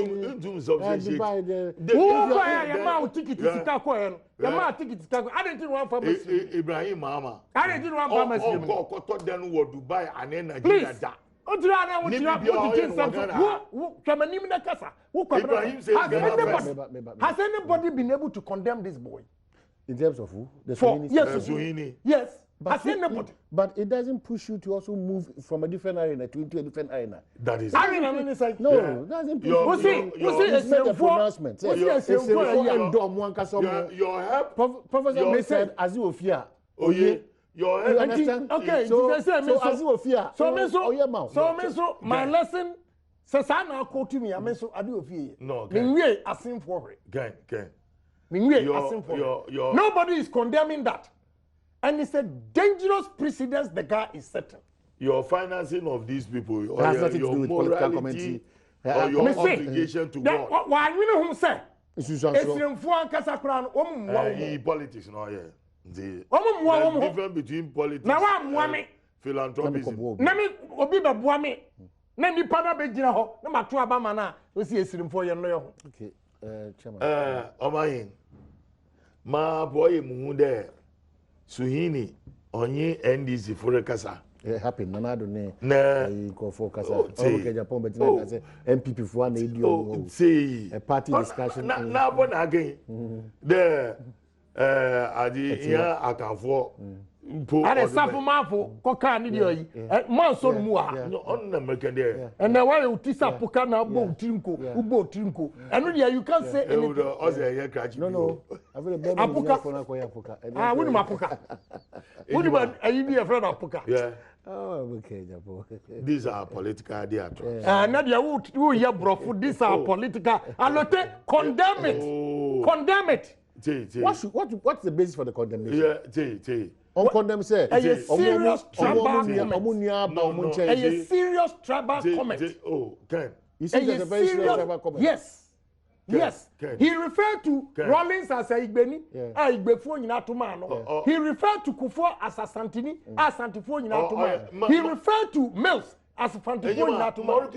Who buy a mouth ticket to Chicago? The mouth ticket to Chicago. I didn't want pharmacy. Ibrahim Mama. I didn't want pharmacy. Then what Dubai and then Nigeria. Has anybody been able to condemn this boy? In terms of who? The Suhini. Yes. Has anybody? But it doesn't push you to also move from a different arena to into a different arena. That is. No, it doesn't push you. It's a pronouncement. Your help. Professor May said, as you fear. Oh, yeah. You understand? Okay, so as you fear. So my lesson says I now quote to me. I mean, so I do fear. No, okay. I sing for it. Okay. Nobody is condemning that. And it's a dangerous precedence the guy is setting. Your financing of these people, or has nothing to do with political morality, or your obligation to God. Why you know who said? It's politics, no, yeah. The difference between politics and philanthropism. Nami obi be boa me. Na nipa na be gina ho. Na mato aba ma na o si esirimfo ye no ye ho. Okay. Chairman. Omayin. Ma boy mu de Suhini onye NDC for kasa. Happen nana do ne. Na ko for kasa. Okay, Agyapong Mpensenpensenmu kasa. MPP for na idio. See. A party discussion. Na bon again. The Adi here Akafo And a Safumafo, Kokani, Monson Mua, on American there. and now I will teach up Pocana, Ubo Tinko, and really you can't say anything. No, I've been a Apuka. I wouldn't Mapuka. Would you be afraid of Puka? Yeah. Oh, okay, Japo. These are political ideas. Nadia, who you brought these are political. Allotey, condemn it. Condemn it. What's the basis for the condemnation? Yeah, On condemn say a serious tribal comment. A serious tribal comment. Oh, Ken. You see, there's a very serious tribal comment. Yes. Yes. He referred to Rollins as a Igbeni, a Igbefo in Atumano. He referred to Kufo as a Santini, as Santifo in Atumano. He referred to Mills as a Fantifo in Atumano.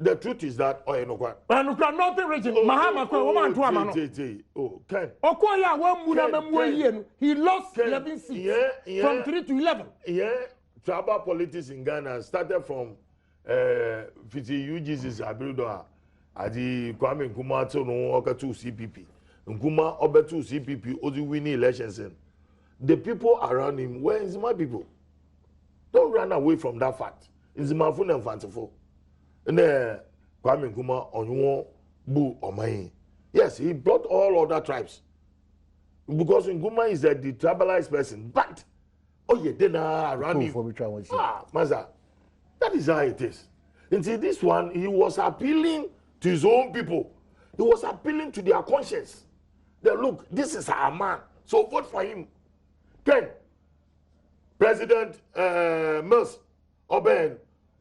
The truth is that nothing region. Mahama woman to Amano. Oh, Ken. Okoya one he lost 11 seats from 3 to 11. Yeah, tribal politics in Ghana started from Fiti UGC's Abildoa. Adi Kwame Nkrumah to no oka to CPP. Nkrumah obe to CPP odi winning elections. The people around him were Nzima people. Don't run away from that fact. Nzima fun and fantiful. Kwame Nkrumah onwo bu omayin. Yes, he brought all other tribes. Because Nkrumah is the tribalized person. But around him. Maza, that is how it is. And see, this one, he was appealing to his own people. He was appealing to their conscience. That look, this is our man, so vote for him. Ken, President Mills Oben,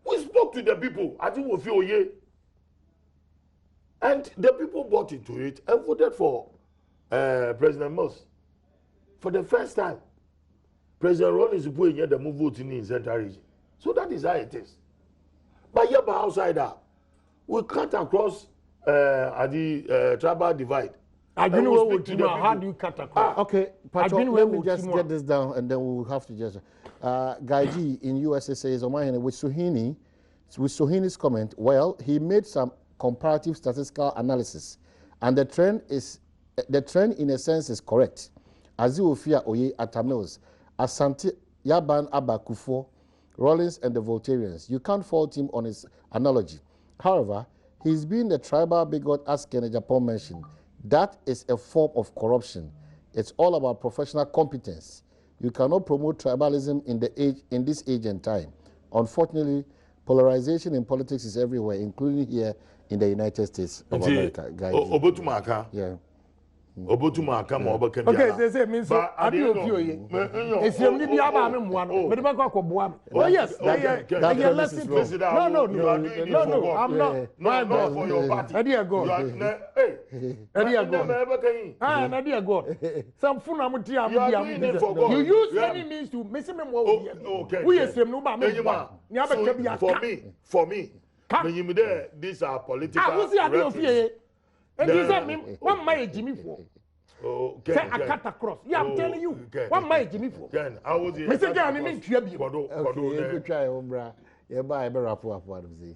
we spoke to the people. I think we feel ye, and the people bought into it and voted for President Mills. For the first time, President Rollins is putting the move voting in Central Region. So that is how it is. But here, by outsider, we cut across at the tribal divide. I don't know what you know. How do you cut across? Okay, Patrick, let me just get this down and then we'll have to just. Guy G in USA says, with Suhini's comment, well, he made some comparative statistical analysis and the trend in a sense is correct. Aziofia Oye Atamils, Asante Yaban Abba Kufo, Rollins and the Voltarians. You can't fault him on his analogy. However, he's being the tribal bigot as Agyapong mentioned. That is a form of corruption. It's all about professional competence. You cannot promote tribalism in this age and time. Unfortunately, polarization in politics is everywhere, including here in the United States of America. Yeah. Okay, they say means so. I do you. It's your Libya one. But about Kobuam. Oh yes, no. I'm not. My God for your party. Eddie God. Eddie God. Ah, Eddie God. Some funamuti. You use any means to miss him. Okay. We are same no For me. These are political. And you said me, one my Jimmy for. Okay. Say I cut across. Yeah, I'm telling you. One my Jimmy for. I was here. Mr. Gani, me to you. Okay, you could try, Umbra. You buy a better rapport of what of the.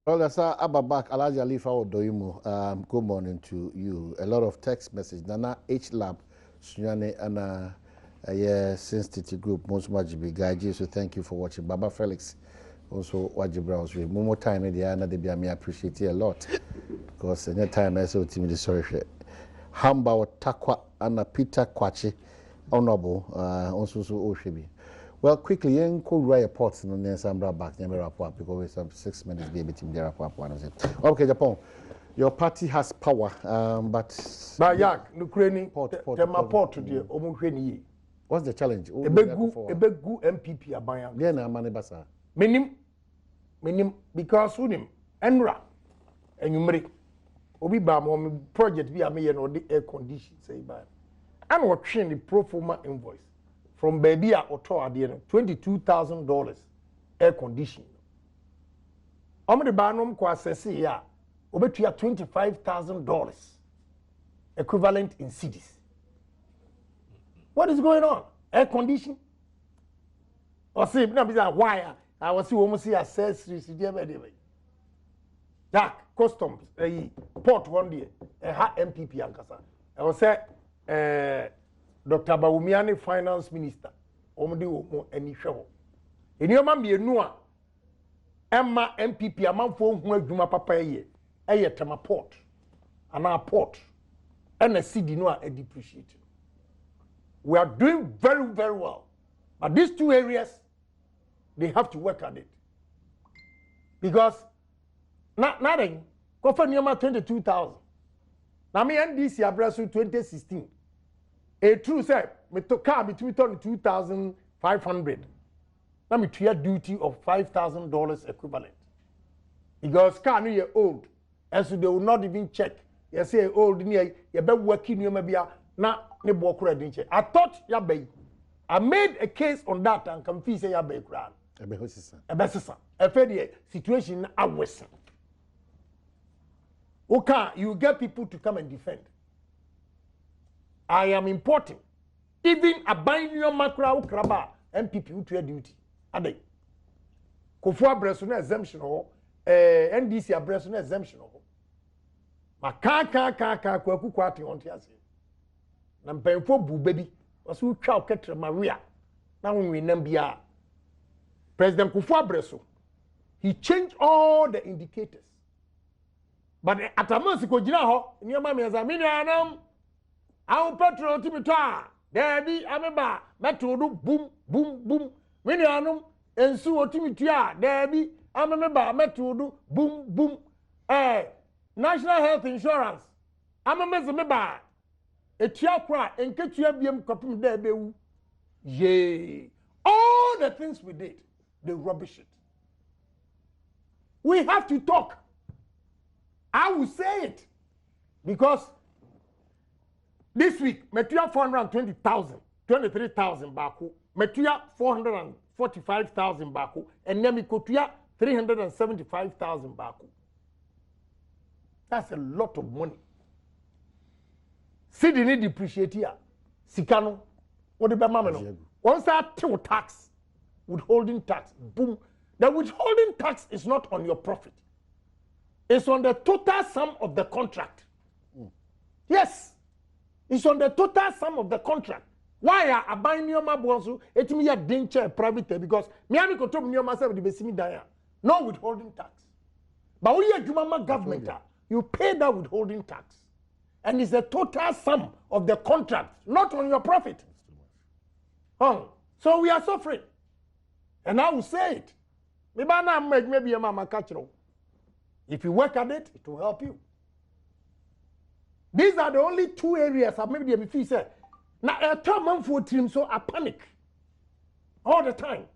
Well, that's Ababak Alaji Alifa Odoyimu. Good morning to you. A lot of text message. Nana H Lab, Sunyane, and Sensitivity Group, most much big guy. So thank you for watching. Baba Felix, also Wajibra was with more time in the end. I appreciate it a lot because any time I saw Timmy sorry. Hamba Takwa and Peter Kwachi, honorable, also so Oshibi. Well, quickly, you could write reports on the Sambra back, never report because we have 6 minutes, baby, team there. Okay, Japan. Your party has power, but Yak, Ukraine, port to the what's the challenge? A big MPP abaya. Then I'm Manibasa. Minim, because unim, Enra, and you make Obi Bam project via me and the air condition, say by. And what train the pro forma invoice from Babia or Toa, $22,000 air condition. Omni Barnum Quasesi, ya, Obetia $25,000 equivalent in cities. What is going on? Air condition? Or say, why? I was almost see accessories. Jack customs port one day ha MPP ankasa I was say Dr. Bawumiani finance minister omde wo ani hwe ho enioma mienu a Emma MPP amanfo hu adwuma papa ye tema port ana port and a city no a depreciate. We are doing very, very well. But these two areas, they have to work at it. Because nothing, go for 22,000. Now me NDC Abrasu 2016. A true say, me to car between 2,500. Now me to duty of $5,000 equivalent. Because car no year old, and so they will not even check. You say old near you be working you maybe na ne bo kura din che. I thought ya be. I made a case on that and confess say ya be kura. E be hosisa. E be sisa. E fe the situation awesen. Okay, you get people to come and defend. I am importing. Even a binary macro kraba MPP to duty. Ade. Kofu abreso na exemption ho. NDC abreso na exemption ho. Ma ka kwaku kwate on tiase na mpemfo bu baby waso twa oketre maria na wonwe nam bia President Kufu Abreso he changed all the indicators but atamansi ko gina ho nioma me examine anam awu petrol timi to a dabi ameba meto do boom boom boom me anum ensu otimi to a dabi ameba meto do boom boom National Health Insurance. I'm a mezumeba. A chiakra and ketchubium copim there bewu. Yay. All the things we did, they rubbish it. We have to talk. I will say it. Because this week, Metuya 420,000, 23,000 baku, Metuya 445,000 baku, and Nemikotuya 375,000 baku. That's a lot of money. See the need depreciate here. Sikano, what the mamano? Once that till tax, withholding tax, boom. The withholding tax is not on your profit. It's on the total sum of the contract. Yes. It's on the total sum of the contract. Why are I buying your mabonsu? It me a danger private because me ami ko top nyoma self the besimi dan. No withholding tax. But we are Jumama government. You pay that withholding tax. And it's the total sum of the contract, not on your profit. So we are suffering. And I will say it. Maybe a mama catch you. If you work at it, it will help you. These are the only two areas that maybe the fee said. Now a term for team, so I panic all the time.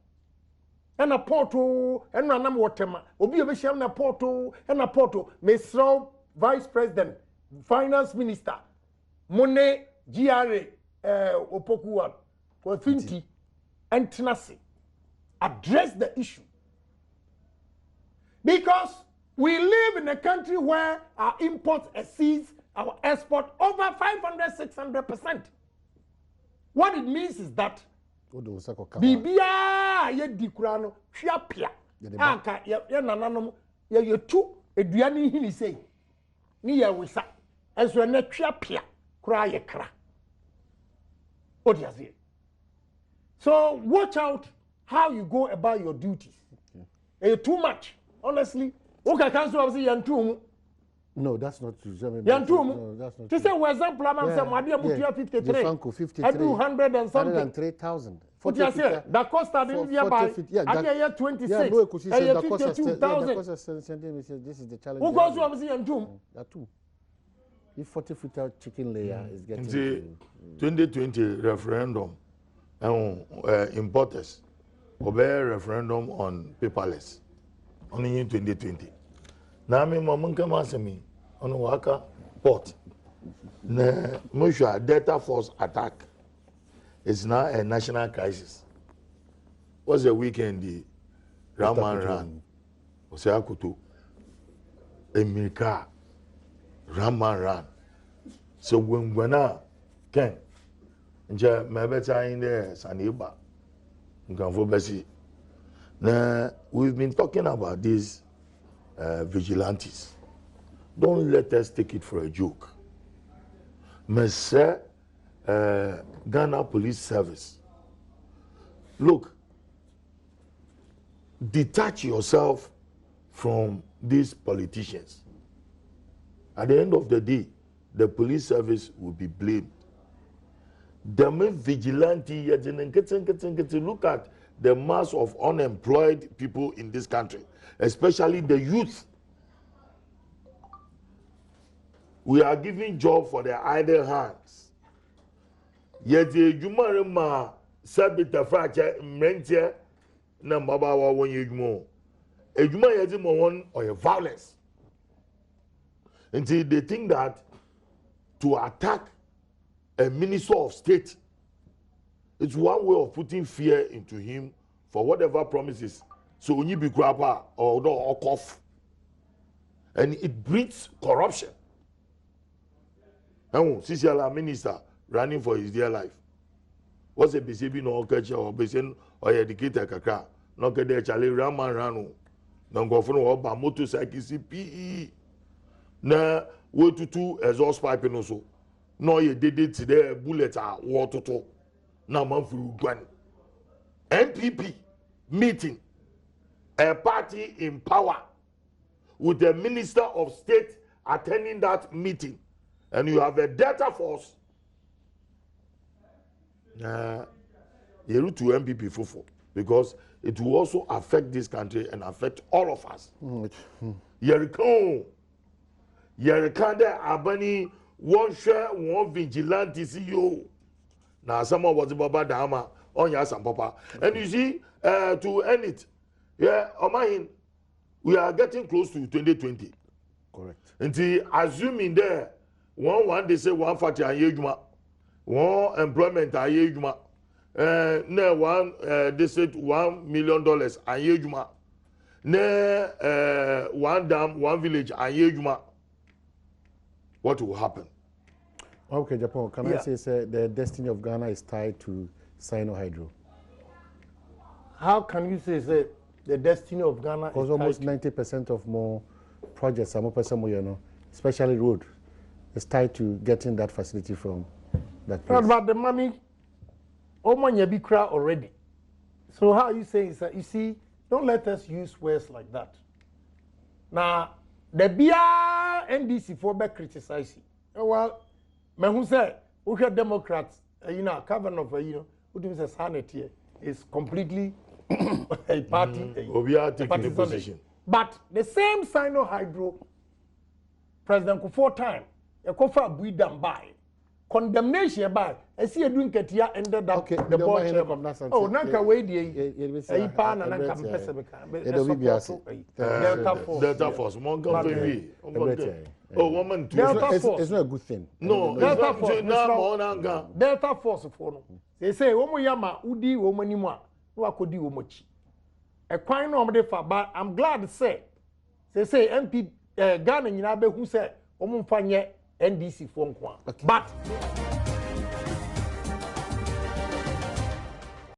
And a porto, and a number water, Obi Obisham na porto, and a porto, Mr. Vice President, Finance Minister, Mone GRA, Opokuwa, Finti, and Tenassi address the issue. Because we live in a country where our imports exceeds our export over 500-600%. What it means is that Bibia ye dikurano hwapia anka ye nananom ye tu eduane hini sei ni ye wisa enso na hwapia kura ye kra odiazie. So watch out how you go about your duties. Too much honestly okay cancel obviously yantu. No, that's not true. No, that's not true. To say, for example, I'm saying, Madia Mutia 53. I do 100 and something. 103,000. What you say? The cost of India by I year 26. I year 52,000. This is the challenge. Who goes to Amazon and Doom? That too. If 40-foot chicken layer is getting. The 2020 referendum, importers obey referendum on paperless. Only in 2020. Now, me mama come ask me on Waka port. The Musha Delta Force attack is now a national crisis. What's the weekend? The Raman ran. Oseakutu. Emika. Raman ran. So when Ken, Nja Mabeta in there, Saniba, Nkamfobesi. Now, we've been talking about this vigilantes. Don't let us take it for a joke. Mr. Ghana Police Service, look, detach yourself from these politicians. At the end of the day, the police service will be blamed. The main vigilante, look at the mass of unemployed people in this country, especially the youth. We are giving job for their idle hands. Yet the Jumarema Sabita Fracha Mentia Nambaba when you more. A Juma Yazimo or a violence. Until they think that to attack a minister of state, it's one way of putting fear into him for whatever promises. So when you be grabber or cough, and it breeds corruption. And Sisiala minister running for his dear life. What's a BCB no catcher or basin or educator kakra? No kede chale raman ranu. No go for no ba motorcycle CPE. Na wo tutu exhaust pipe no so. No ye did it today bullet water to. Na man furu gwan. MPP meeting. A party in power with the minister of state attending that meeting. And you have a Delta force. You to MPP fufu because it will also affect this country and affect all of us. Yerikon abani one share one vigilante CEO. Now someone was Baba Dama on Yasam Papa. And you see, to end it, yeah, Omahin, we are getting close to 2020. Correct. Until assuming there. One they say 140 ayejuma, one employment ayejuma, ne one they said $1 million ayejuma, ne one dam, one village ayejuma. What will happen? Okay, Japan. Can I say the destiny of Ghana is tied to Sino-Hydro? How can you say the destiny of Ghana? Because almost 90% of more projects, especially road. Is tied to getting that facility from that place. But the money, money be crowd already. So how are you saying is that, you see, don't let us use words like that. Now, the BR NDC for back criticizing. Well, me who say, we have Democrats, Kavanaugh, who do say sanity is completely a party. We are taking the position. But the same Sino-Hydro, President Kufuor time, a cofa buidam by condemnation by I see a doing Ketia ended up the board. Oh, Nanka Wadi, a pan and Nanka Delta Force, Montgomery. Oh, woman, it's not a good thing. No, Delta Force for they say, Omo Yama, Udi, Womanima, Wakodi Womochi. A quine normally for, but I'm glad to say, they say MP Ghana, who said, Omo Fanye. NDC phone call. But